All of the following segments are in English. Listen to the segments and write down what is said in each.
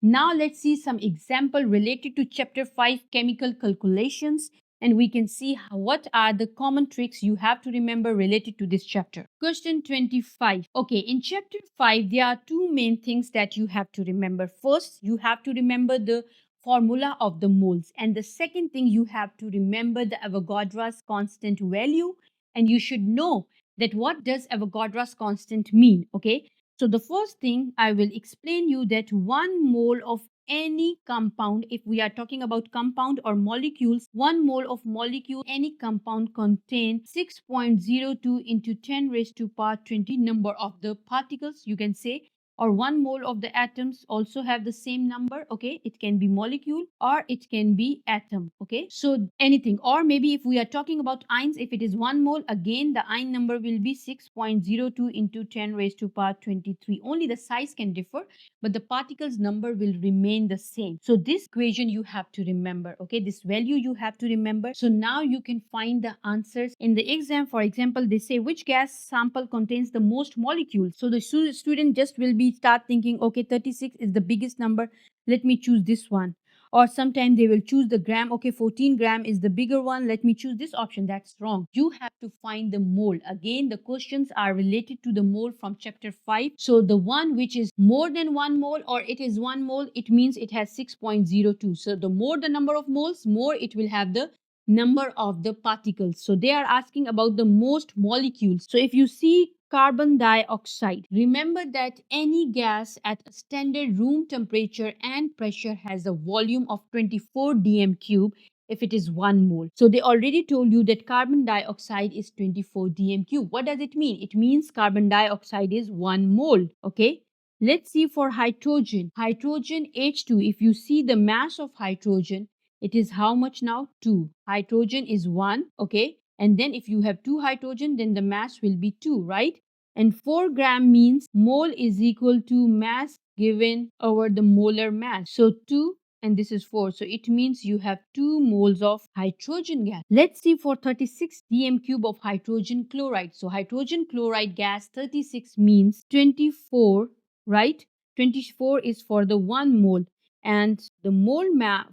Now let's see some example related to chapter 5 chemical calculations, and we can see what are the common tricks you have to remember related to this chapter. Question 25. Okay, in chapter 5 there are two main things that you have to remember. First, you have to remember the formula of the moles, and the second thing you have to remember the Avogadro's constant value, and you should know that what does Avogadro's constant mean. Okay, so the first thing I will explain you that 1 mole of any compound, if we are talking about compound or molecules, 1 mole of molecule any compound contain 6.02 into 10 raised to power 20 number of the particles, you can say, or 1 mole of the atoms also have the same number. Okay, it can be molecule or it can be atom. Okay, so anything, or maybe if we are talking about ions, if it is 1 mole, again the ion number will be 6.02 into 10 raised to power 23. Only the size can differ, but the particles number will remain the same. So this equation you have to remember. Okay, this value you have to remember. So now you can find the answers in the exam. For example, they say which gas sample contains the most molecules. So the student just will be start thinking, okay, 36 is the biggest number, let me choose this one. Or sometimes they will choose the gram. Okay, 14 gram is the bigger one, let me choose this option. That's wrong. You have to find the mole. Again, the questions are related to the mole from chapter 5. So the one which is more than 1 mole or it is 1 mole, it means it has 6.02. So the more the number of moles, more it will have the number of the particles. So they are asking about the most molecules. So if you see carbon dioxide, remember that any gas at a standard room temperature and pressure has a volume of 24 dm cube if it is 1 mole. So they already told you that carbon dioxide is 24 dm cube. What does it mean? It means carbon dioxide is 1 mole. Okay, let's see for hydrogen. Hydrogen H2, if you see the mass of hydrogen, it is how much now? 2. Hydrogen is 1. Okay, and then if you have 2 hydrogen, then the mass will be 2, right? And 4 gram means mole is equal to mass given over the molar mass. So 2 and this is 4. So it means you have 2 moles of hydrogen gas. Let's see for 36 dm cube of hydrogen chloride. So hydrogen chloride gas 36 means 24, right? 24 is for the 1 mole, and the mole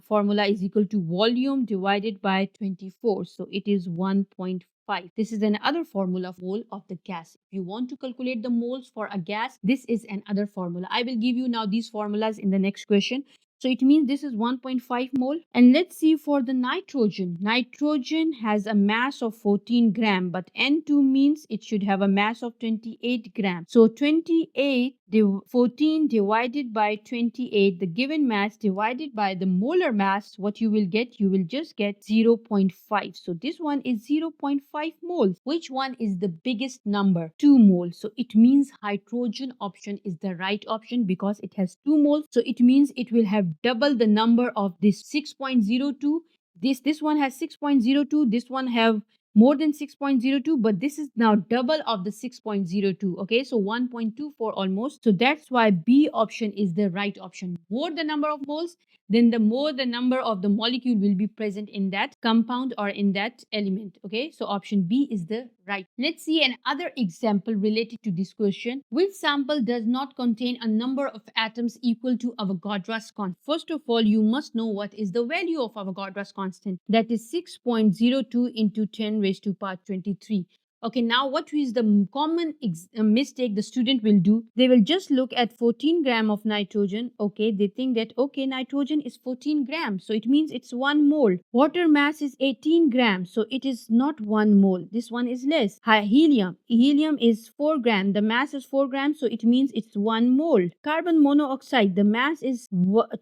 formula is equal to volume divided by 24. So it is 1.5. This is another formula for mole of the gas. If you want to calculate the moles for a gas, this is another formula. I will give you now these formulas in the next question. So it means this is 1.5 mole. And let's see for the nitrogen. Nitrogen has a mass of 14 gram, but N2 means it should have a mass of 28 gram. So 14 divided by 28, the given mass divided by the molar mass, what you will get? You will just get 0.5. So this one is 0.5 moles. Which one is the biggest number? 2 moles. So it means hydrogen option is the right option because it has 2 moles. So it means it will have double the number of this 6.02. This one has 6.02. This one have more than 6.02, but this is now double of the 6.02. Okay, so 1.24 almost. So that's why B option is the right option. More the number of moles, then the more the number of the molecule will be present in that compound or in that element. Okay, so option B is the right. Let's see another example related to this question. Which sample does not contain a number of atoms equal to Avogadro's constant? First of all, you must know what is the value of Avogadro's constant. That is 6.02 into 10 raised to power 23. Okay, now what is the common mistake the student will do? They will just look at 14 gram of nitrogen. Okay, they think that, okay, nitrogen is 14 grams, so it means it's 1 mole. Water mass is 18 grams, so it is not 1 mole. This one is less. Helium. Helium is 4 grams. The mass is 4 grams, so it means it's 1 mole. Carbon monoxide. The mass is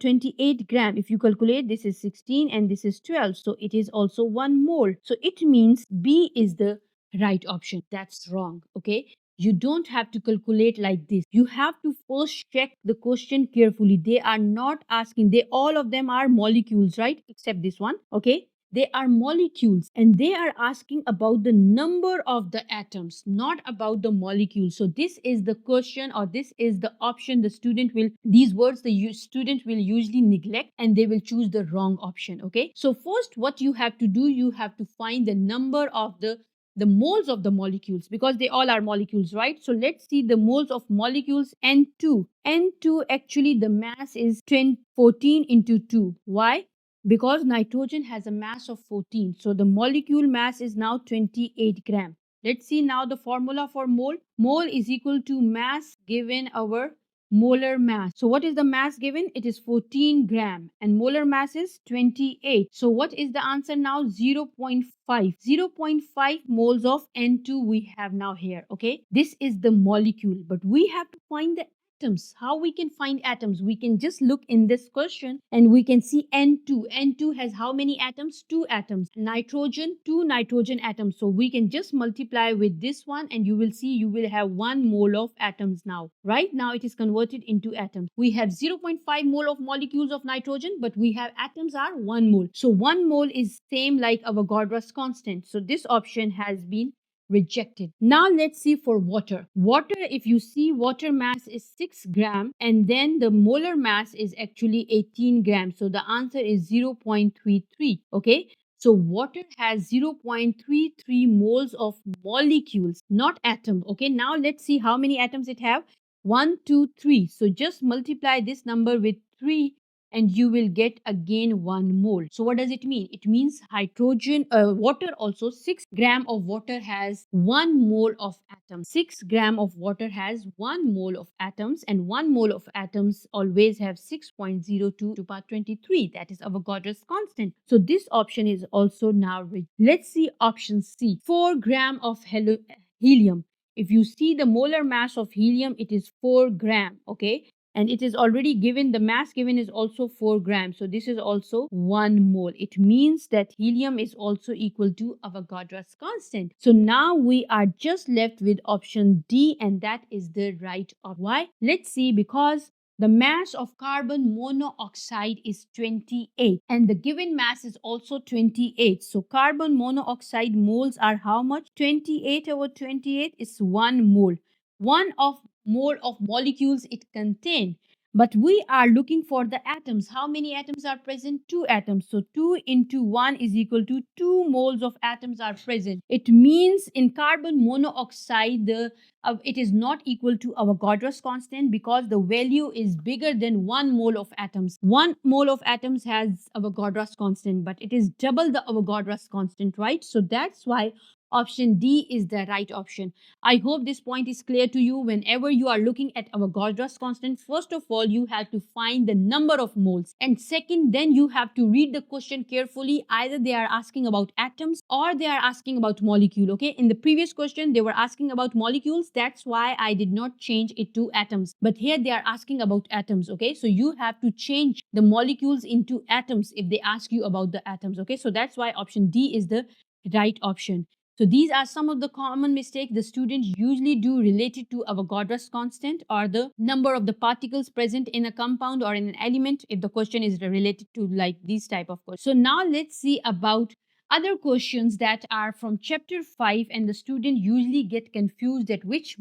28 grams. If you calculate, this is 16 and this is 12, so it is also 1 mole. So it means B is the right option. That's wrong. Okay, you don't have to calculate like this. You have to first check the question carefully. They are not asking, they all of them are molecules, right? Except this one. Okay, they are molecules and they are asking about the number of the atoms, not about the molecules. So this is the question, or this is the option the student will, these words the student will usually neglect and they will choose the wrong option. Okay, so first what you have to do, you have to find the number of the the moles of the molecules, because they all are molecules, right? So let's see the moles of molecules N2. N2, actually the mass is 14 into 2. Why? Because nitrogen has a mass of 14. So the molecule mass is now 28 gram. Let's see now the formula for mole. Mole is equal to mass given our molar mass. So what is the mass given? It is 14 gram and molar mass is 28. So what is the answer now? 0.5. 0.5 moles of N2 we have now here. Okay, this is the molecule, but we have to find the atoms. How we can find atoms? We can just look in this question and we can see N2. N2 has how many atoms? 2 atoms. Nitrogen, 2 nitrogen atoms. So we can just multiply with this one and you will see you will have 1 mole of atoms now. Right now it is converted into atoms. We have 0.5 mole of molecules of nitrogen, but we have atoms are 1 mole. So 1 mole is same like Avogadro's constant. So this option has been rejected. Now let's see for water. Water, if you see, water mass is 6 gram and then the molar mass is actually 18 grams. So the answer is 0.33. Okay. So water has 0.33 moles of molecules, not atom. Okay. Now let's see how many atoms it have. 1, 2, 3. So just multiply this number with 3 and you will get again 1 mole. So what does it mean? It means water also 6 gram of water has 1 mole of atoms. 6 gram of water has 1 mole of atoms and 1 mole of atoms always have 6.02 to the power 23. That is Avogadro's constant. So this option is also now rejected. Let's see option C. 4 gram of helium. If you see the molar mass of helium, it is 4 gram. Okay. And it is already given, the mass given is also 4 grams. So this is also 1 mole. It means that helium is also equal to Avogadro's constant. So now we are just left with option D and that is the right option. Why? Let's see, because the mass of carbon monoxide is 28 and the given mass is also 28. So carbon monoxide moles are how much? 28 over 28 is 1 mole. 1 of mole of molecules it contains. But we are looking for the atoms. How many atoms are present? 2 atoms. So 2 into 1 is equal to 2 moles of atoms are present. It means in carbon monoxide, it is not equal to Avogadro's constant because the value is bigger than 1 mole of atoms. 1 mole of atoms has Avogadro's constant, but it is double the Avogadro's constant, right? So that's why option D is the right option. I hope this point is clear to you. Whenever you are looking at Avogadro's constant, first of all, you have to find the number of moles. And second, then you have to read the question carefully. Either they are asking about atoms or they are asking about molecule. Okay. In the previous question, they were asking about molecules. That's why I did not change it to atoms. But here they are asking about atoms. Okay. So you have to change the molecules into atoms if they ask you about the atoms. Okay. So that's why option D is the right option. So these are some of the common mistakes the students usually do related to Avogadro's constant or the number of the particles present in a compound or in an element if the question is related to like these type of questions. So now let's see about other questions that are from chapter 5 and the student usually get confused at which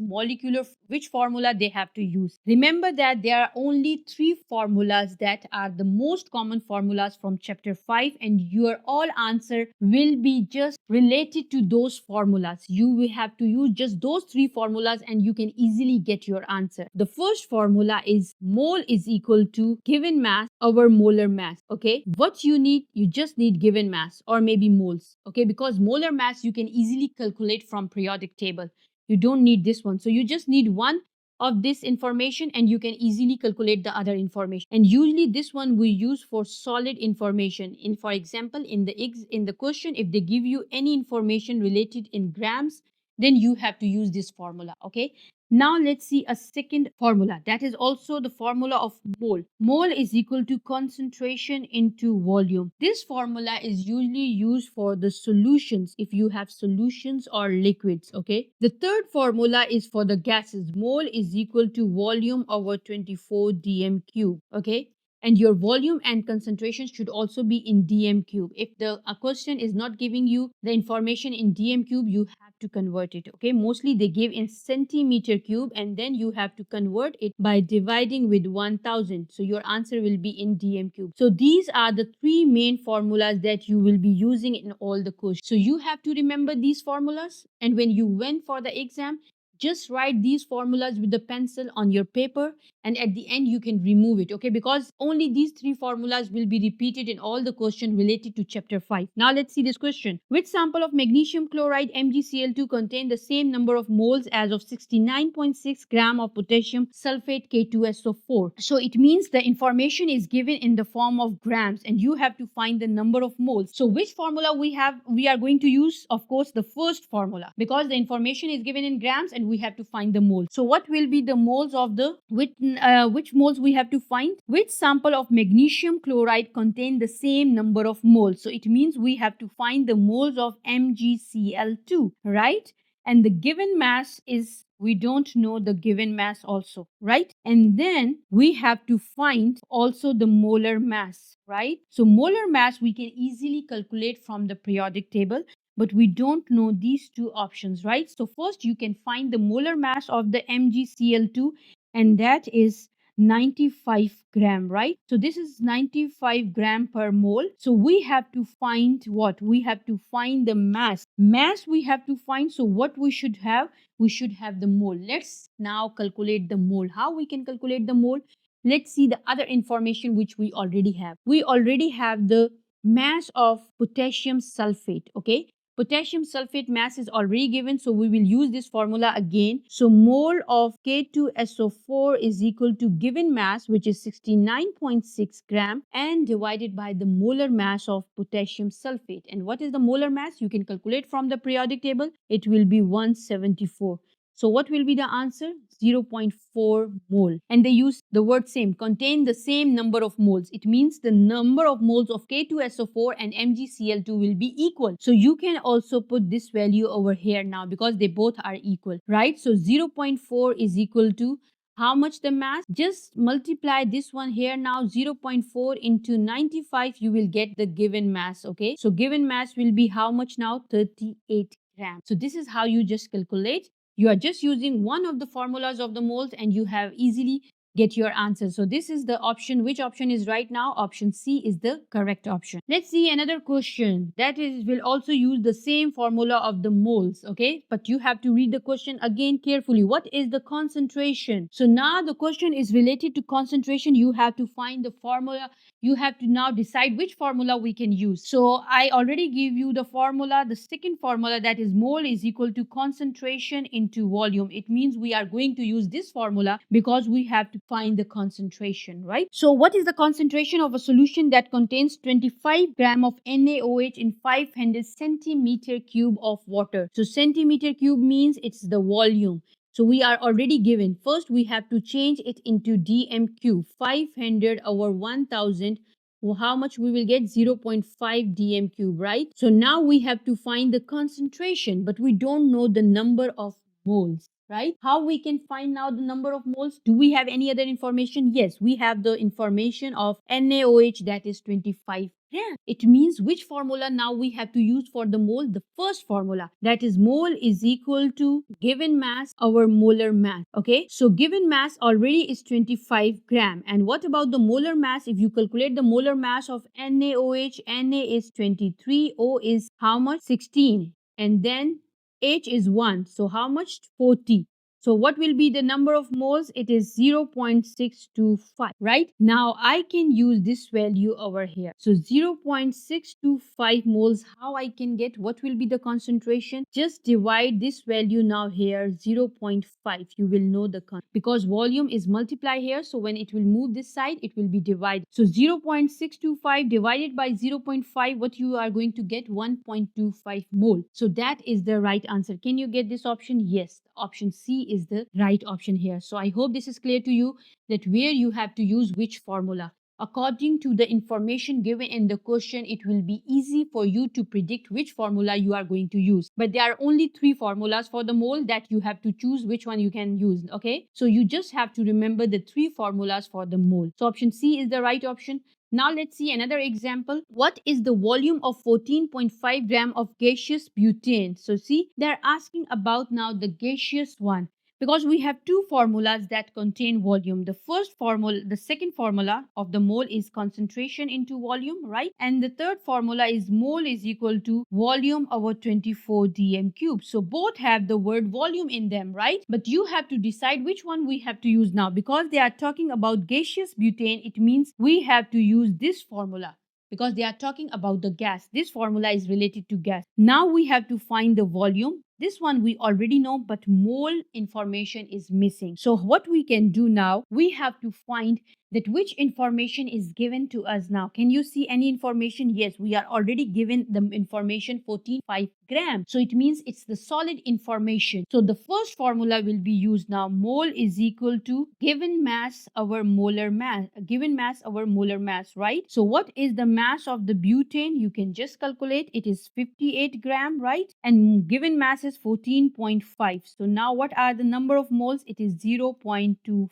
formula they have to use. Remember that there are only 3 formulas that are the most common formulas from chapter 5 and your all answer will be just related to those formulas. You will have to use just those 3 formulas and you can easily get your answer. The first formula is mole is equal to given mass over molar mass. Okay, what you need, you just need given mass or maybe moles. Okay, because molar mass you can easily calculate from periodic table. You don't need this one. So you just need one of this information and you can easily calculate the other information. And usually this one we use for solid information. In for example, in the question, if they give you any information related in grams, then you have to use this formula. Okay. Now let's see a second formula. That is also the formula of mole. Mole is equal to concentration into volume. This formula is usually used for the solutions if you have solutions or liquids. Okay. The third formula is for the gases. Mole is equal to volume over 24 dm cube. Okay. And your volume and concentration should also be in dm cube. If the a question is not giving you the information in dm cube, you have to convert it. Okay, mostly they give in centimeter cube, and then you have to convert it by dividing with 1000. So your answer will be in dm cube. So these are the three main formulas that you will be using in all the questions. So you have to remember these formulas, and when you went for the exam, just write these formulas with the pencil on your paper, and at the end you can remove it. Okay, because only these three formulas will be repeated in all the questions related to chapter 5. Now let's see this question. Which sample of magnesium chloride MgCl2 contain the same number of moles as of 69.6 gram of potassium sulfate K2SO4? So it means the information is given in the form of grams, and you have to find the number of moles. So which formula we are going to use? Of course, the first formula, because the information is given in grams and we have to find the moles. So what will be the moles of the which moles we have to find? Which sample of magnesium chloride contain the same number of moles? So it means we have to find the moles of MgCl2, right? And the given mass is, we don't know the given mass also, right? And then we have to find also the molar mass, right? So molar mass we can easily calculate from the periodic table, but we don't know these two options, right? So first you can find the molar mass of the MgCl2, and that is 95 gram, right? So this is 95 gram per mole. So we have to find what? We have to find the mass. Mass we have to find. So what we should have? We should have the mole. Let's now calculate the mole. How we can calculate the mole? Let's see the other information which we already have. We already have the mass of potassium sulfate, okay? Potassium sulfate mass is already given, so we will use this formula again. So mole of K2SO4 is equal to given mass, which is 69.6 gram, and divided by the molar mass of potassium sulfate. And what is the molar mass? You can calculate from the periodic table. It will be 174. So what will be the answer? 0.4 mole. And they use the word same, contain the same number of moles. It means the number of moles of K2SO4 and MgCl2 will be equal. So you can also put this value over here now because they both are equal, right? So 0.4 is equal to how much the mass? Just multiply this one here now, 0.4 into 95, you will get the given mass, okay? So given mass will be how much now? 38 grams. So this is how you just calculate. You are just using one of the formulas of the moles and you have easily get your answer. So this is the option. Which option is right now? Option C is the correct option. Let's see another question. That is, will also use the same formula of the moles, okay? But you have to read the question again carefully. What is the concentration? So now the question is related to concentration. You have to find the formula. You have to now decide which formula we can use. So I already gave you the formula, the second formula, that is mole is equal to concentration into volume. It means we are going to use this formula because we have to find the concentration, right? So what is the concentration of a solution that contains 25 gram of NaOH in 500 centimeter cube of water? So centimeter cube means it's the volume. So we are already given. First, we have to change it into dm cube. 500 over 1000. How much we will get? 0.5 dm cube, right? So now we have to find the concentration, but we don't know the number of moles, right? How we can find now the number of moles? Do we have any other information? Yes, we have the information of NaOH, that is 25. Yeah, it means which formula now we have to use for the mole? The first formula, that is mole is equal to given mass over molar mass. Okay, so given mass already is 25 gram. And what about the molar mass? If you calculate the molar mass of NaOH, Na is 23, O is how much? 16. And then H is 1. So how much? 40. So what will be the number of moles? It is 0.625, right? Now I can use this value over here. So 0.625 moles, how I can get? What will be the concentration? Just divide this value now here, 0.5. You will know the because volume is multiply here. So when it will move this side, it will be divided. So 0.625 divided by 0.5, what you are going to get? 1.25 mole. So that is the right answer. Can you get this option? Yes. Option C is the right option here. So I hope this is clear to you, that where you have to use which formula. according to the information given in the question, it will be easy for you to predict which formula you are going to use. But there are only 3 formulas for the mole that you have to choose which one you can use. Okay, so you just have to remember the 3 formulas for the mole. So option C is the right option. Now let's see another example. What is the volume of 14.5 gram of gaseous butane? So see, they're asking about now the gaseous one, because we have 2 formulas that contain volume. The second formula of the mole is concentration into volume, right? And the third formula is mole is equal to volume over 24 dm cube. So both have the word volume in them, right? But you have to decide which one we have to use now. Because they are talking about gaseous butane, it means we have to use this formula. Because they are talking about the gas. This formula is related to gas. Now we have to find the volume. This one we already know, but mole information is missing. So what we can do now, we have to find that which information is given to us now. Can you see any information? Yes, we are already given the information 14.5 grams. So it means it's the solid information. So the first formula will be used now. Mole is equal to given mass over molar mass. Given mass over molar mass, right? So what is the mass of the butane? You can just calculate. It is 58 gram, right? And given mass is 14.5. So now what are the number of moles? It is 0.25.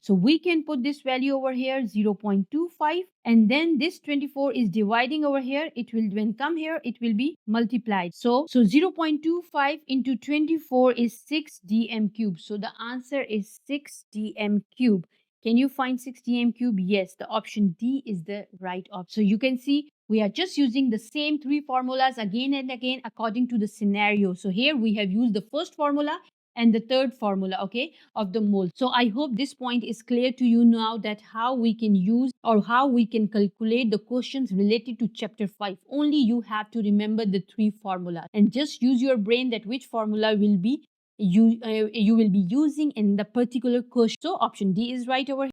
So we can put this value over here, 0.25, and then this 24 is dividing over here. It will, when come here, it will be multiplied. So 0.25 into 24 is 6 dm cube. So the answer is 6 dm cube. Can you find 6 dm cube? Yes, the option D is the right option. So you can see we are just using the same 3 formulas again and again according to the scenario. So here we have used the first formula and the third formula, okay, of the mole. So I hope this point is clear to you now, that how we can use or how we can calculate the questions related to chapter 5. Only you have to remember the 3 formulas and just use your brain that which formula will be you will be using in the particular question. So option D is right over here.